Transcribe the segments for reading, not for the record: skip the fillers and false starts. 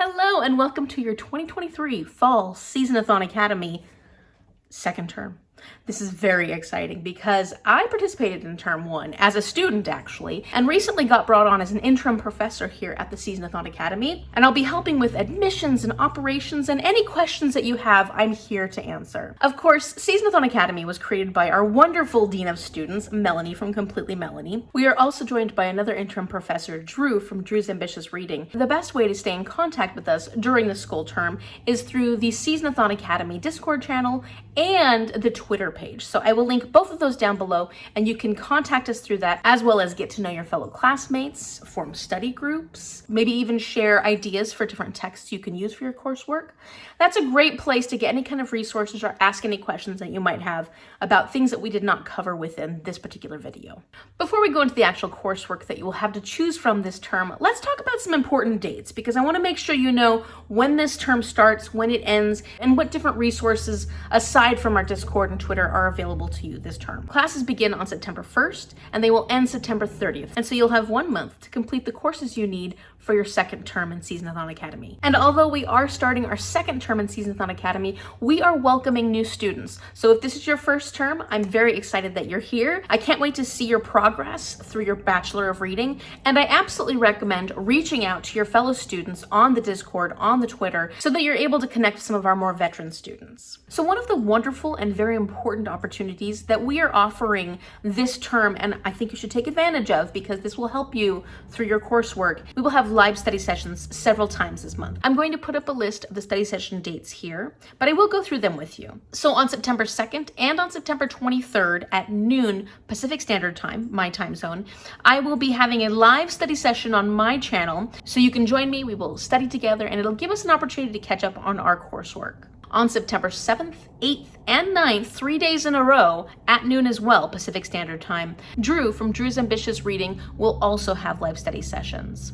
Hello and welcome to your 2023 Fall Seasonathon Academy second term. This is very exciting because I participated in term one as a student actually, and recently got brought on as an interim professor here at the Seasonathon Academy. And I'll be helping with admissions and operations, and any questions that you have, I'm here to answer. Of course, Seasonathon Academy was created by our wonderful Dean of Students, Melanie from Completely Melanie. We are also joined by another interim professor, Drew from Drew's Ambitious Reading. The best way to stay in contact with us during the school term is through the Seasonathon Academy Discord channel and the Twitter page. So I will link both of those down below, and you can contact us through that, as well as get to know your fellow classmates, form study groups, maybe even share ideas for different texts you can use for your coursework. That's a great place to get any kind of resources or ask any questions that you might have about things that we did not cover within this particular video. Before we go into the actual coursework that you will have to choose from this term, let's talk about some important dates, because I want to make sure you know when this term starts, when it ends, and what different resources aside from our Discord and Twitter are available to you this term. Classes begin on September 1st and they will end September 30th. And so you'll have 1 month to complete the courses you need for your second term in Seasonathon Academy. And although we are starting our second term in Seasonathon Academy, we are welcoming new students. So if this is your first term, I'm very excited that you're here. I can't wait to see your progress through your Bachelor of Reading. And I absolutely recommend reaching out to your fellow students on the Discord, on the Twitter, so that you're able to connect with some of our more veteran students. So one of the wonderful and very important opportunities that we are offering this term, and I think you should take advantage of because this will help you through your coursework, we will have live study sessions several times this month. I'm going to put up a list of the study session dates here, but I will go through them with you. So on September 2nd and on September 23rd at noon Pacific Standard Time, my time zone, I will be having a live study session on my channel. So you can join me, we will study together, and it'll give us an opportunity to catch up on our coursework. On September 7th, 8th, and 9th, 3 days in a row, at noon as well, Pacific Standard Time, Drew from Drew's Ambitious Reading will also have live study sessions.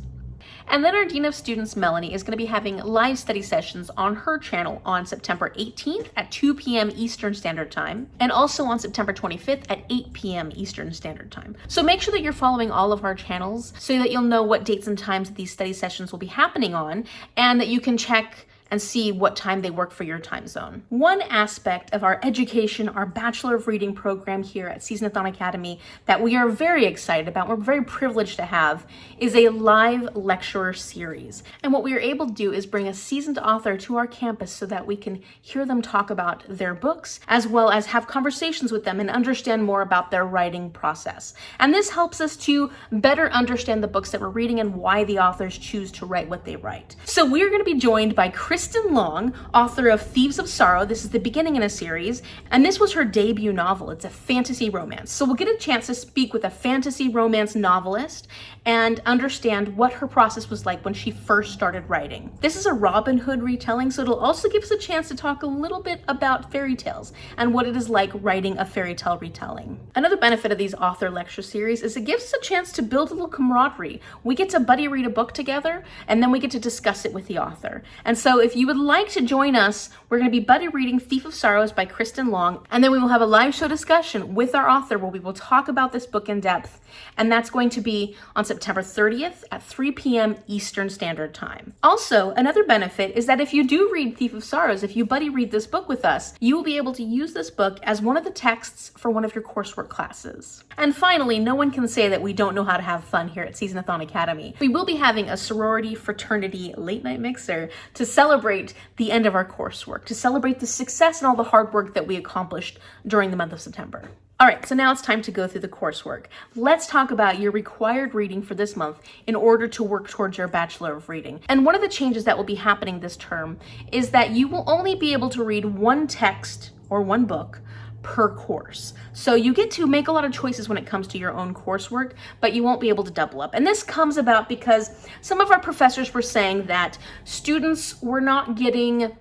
And then our Dean of Students, Melanie, is going to be having live study sessions on her channel on September 18th at 2 p.m. Eastern Standard Time, and also on September 25th at 8 p.m. Eastern Standard Time. So make sure that you're following all of our channels so that you'll know what dates and times these study sessions will be happening on, and that you can check and see what time they work for your time zone. One aspect of our education, our Bachelor of Reading program here at Seasonathon Academy that we are very excited about, we're very privileged to have, is a live lecturer series. And what we are able to do is bring a seasoned author to our campus so that we can hear them talk about their books, as well as have conversations with them and understand more about their writing process. And this helps us to better understand the books that we're reading and why the authors choose to write what they write. So we're going to be joined by Kristen Long, author of Thieves of Sorrow. This is the beginning in a series, and this was her debut novel. It's a fantasy romance. So we'll get a chance to speak with a fantasy romance novelist and understand what her process was like when she first started writing. This is a Robin Hood retelling, so it'll also give us a chance to talk a little bit about fairy tales and what it is like writing a fairy tale retelling. Another benefit of these author lecture series is it gives us a chance to build a little camaraderie. We get to buddy read a book together, and then we get to discuss it with the author. And so if you would like to join us, we're going to be buddy reading Thief of Sorrows by Kristen Long, and then we will have a live show discussion with our author where we will talk about this book in depth, and that's going to be on September 30th at 3 p.m. Eastern Standard Time. Also, another benefit is that if you do read Thief of Sorrows, if you buddy read this book with us, you will be able to use this book as one of the texts for one of your coursework classes. And finally, no one can say that we don't know how to have fun here at Seasonathon Academy. We will be having a sorority fraternity late night mixer to celebrate the end of our coursework, to celebrate the success and all the hard work that we accomplished during the month of September. All right, so now it's time to go through the coursework. Let's talk about your required reading for this month in order to work towards your Bachelor of Reading. And one of the changes that will be happening this term is that you will only be able to read one text or one book per course. So you get to make a lot of choices when it comes to your own coursework, but you won't be able to double up. And this comes about because some of our professors were saying that students were not getting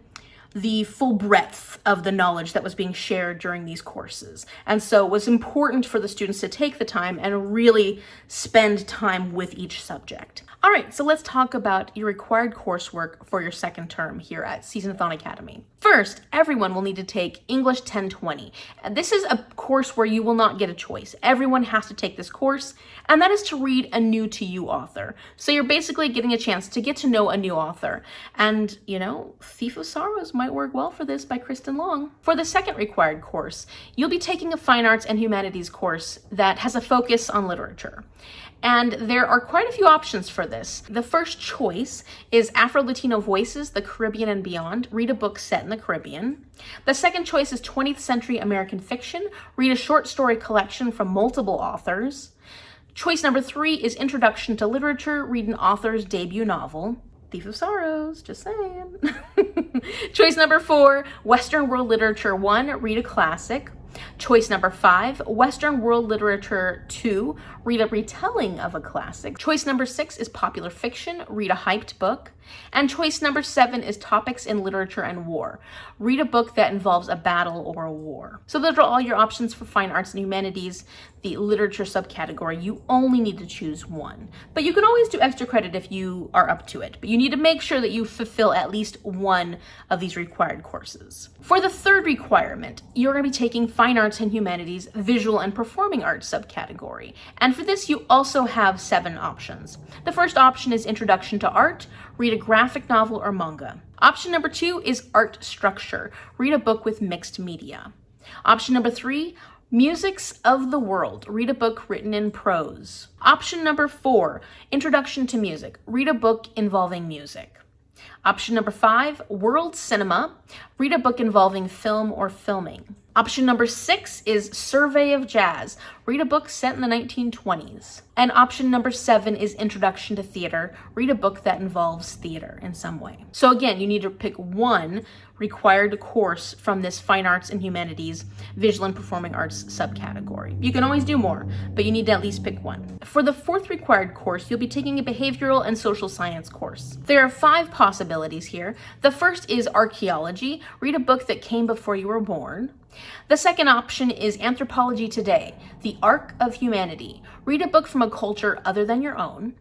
the full breadth of the knowledge that was being shared during these courses. And so it was important for the students to take the time and really spend time with each subject. All right, so let's talk about your required coursework for your second term here at Seasonathon Academy. First, everyone will need to take English 1020. This is a course where you will not get a choice. Everyone has to take this course, and that is to read a new to you author. So you're basically getting a chance to get to know a new author. And, you know, Thief of Sorrows might work well for this by Kristen Long. For the second required course, you'll be taking a Fine Arts and Humanities course that has a focus on literature. And there are quite a few options for this. The first choice is Afro-Latino Voices, the Caribbean and Beyond. Read a book set in the Caribbean. The second choice is 20th Century American Fiction. Read a short story collection from multiple authors. Choice number 3 is Introduction to Literature. Read an author's debut novel. Thief of Sorrows, just saying. Choice number 4, Western World Literature 1. Read a classic. Choice number 5, Western World Literature 2, read a retelling of a classic. Choice number 6 is popular fiction, read a hyped book. And choice number 7 is topics in literature and war. Read a book that involves a battle or a war. So those are all your options for Fine Arts and Humanities, the literature subcategory. You only need to choose one. But you can always do extra credit if you are up to it. But you need to make sure that you fulfill at least one of these required courses. For the third requirement, you're going to be taking Fine Arts and Humanities Visual and Performing Arts subcategory. And for this, you also have 7 options. The first option is Introduction to Art. Read a graphic novel or manga. Option number 2 is Art Structure. Read a book with mixed media. Option number 3, Musics of the World. Read a book written in prose. Option number 4, Introduction to Music. Read a book involving music. Option number 5, World Cinema. Read a book involving film or filming. Option number 6 is Survey of Jazz. Read a book set in the 1920s. And option number 7 is Introduction to Theater. Read a book that involves theater in some way. So again, you need to pick one required course from this Fine Arts and Humanities Visual and Performing Arts subcategory. You can always do more, but you need to at least pick one. For the fourth required course, you'll be taking a behavioral and social science course. There are 5 possibilities here. The first is archaeology. Read a book that came before you were born. The second option is Anthropology Today, the Arc of Humanity. Read a book from a culture other than your own.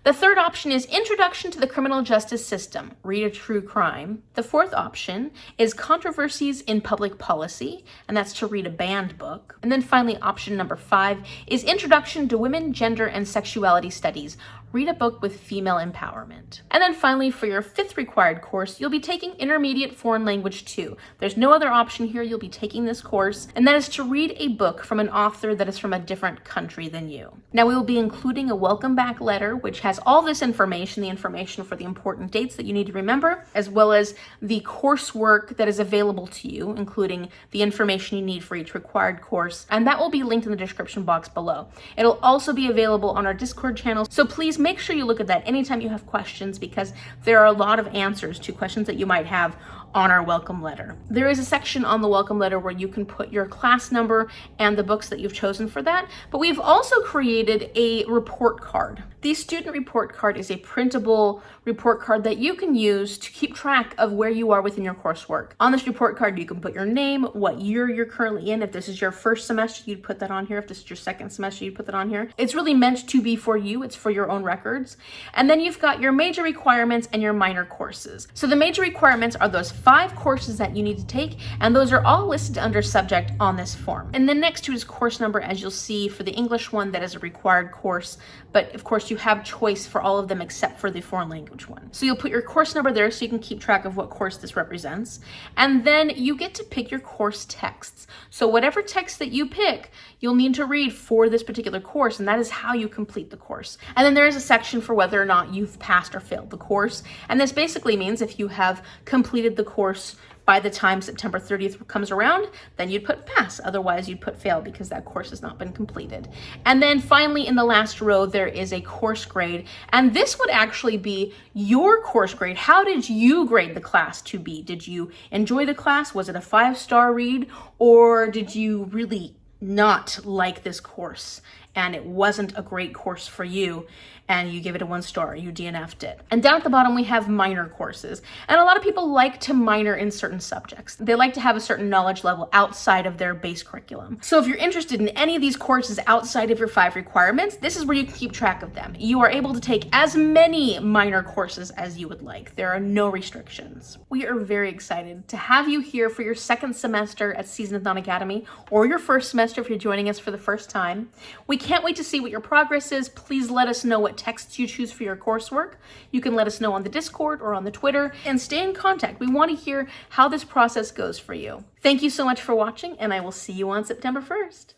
The third option is Introduction to the Criminal Justice System. Read a true crime. The fourth option is Controversies in Public Policy, and that's to read a banned book. And then finally, option number 5 is Introduction to Women, Gender, and Sexuality Studies. Read a book with female empowerment. And then finally, for your 5th required course, you'll be taking Intermediate Foreign Language 2. There's no other option here. You'll be taking this course, and that is to read a book from an author that is from a different country than you. Now, we will be including a welcome back letter, which has all this information, the information for the important dates that you need to remember, as well as the coursework that is available to you, including the information you need for each required course, and that will be linked in the description box below. It'll also be available on our Discord channel, so please make sure you look at that anytime you have questions, because there are a lot of answers to questions that you might have on our welcome letter. There is a section on the welcome letter where you can put your class number and the books that you've chosen for that, but we've also created a report card. The student report card is a printable report card that you can use to keep track of where you are within your coursework. On this report card, you can put your name, what year you're currently in. If this is your first semester, you'd put that on here. If this is your second semester, you'd put that on here. It's really meant to be for you. It's for your own records. And then you've got your major requirements and your minor courses. So the major requirements are those 5 courses that you need to take, and those are all listed under subject on this form. And then next to is course number, as you'll see for the English one, that is a required course, but of course you have choice for all of them except for the foreign language one. So you'll put your course number there so you can keep track of what course this represents, and then you get to pick your course texts. So whatever text that you pick, you'll need to read for this particular course, and that is how you complete the course. And then there is a section for whether or not you've passed or failed the course, and this basically means if you have completed the course by the time September 30th comes around, then you'd put pass. Otherwise, you'd put fail because that course has not been completed. And then finally, in the last row, there is a course grade. And this would actually be your course grade. How did you grade the class to be? Did you enjoy the class? Was it a 5-star read? Or did you really not like this course and it wasn't a great course for you? and you give it a 1 star, you DNF'd it. And down at the bottom, we have minor courses. And a lot of people like to minor in certain subjects. They like to have a certain knowledge level outside of their base curriculum. So if you're interested in any of these courses outside of your 5 requirements, this is where you can keep track of them. You are able to take as many minor courses as you would like. There are no restrictions. We are very excited to have you here for your second semester at Seasonathon Academy, or your first semester if you're joining us for the first time. We can't wait to see what your progress is. Please let us know what texts you choose for your coursework. You can let us know on the Discord or on the Twitter, and stay in contact. We want to hear how this process goes for you. Thank you so much for watching, and I will see you on September 1st.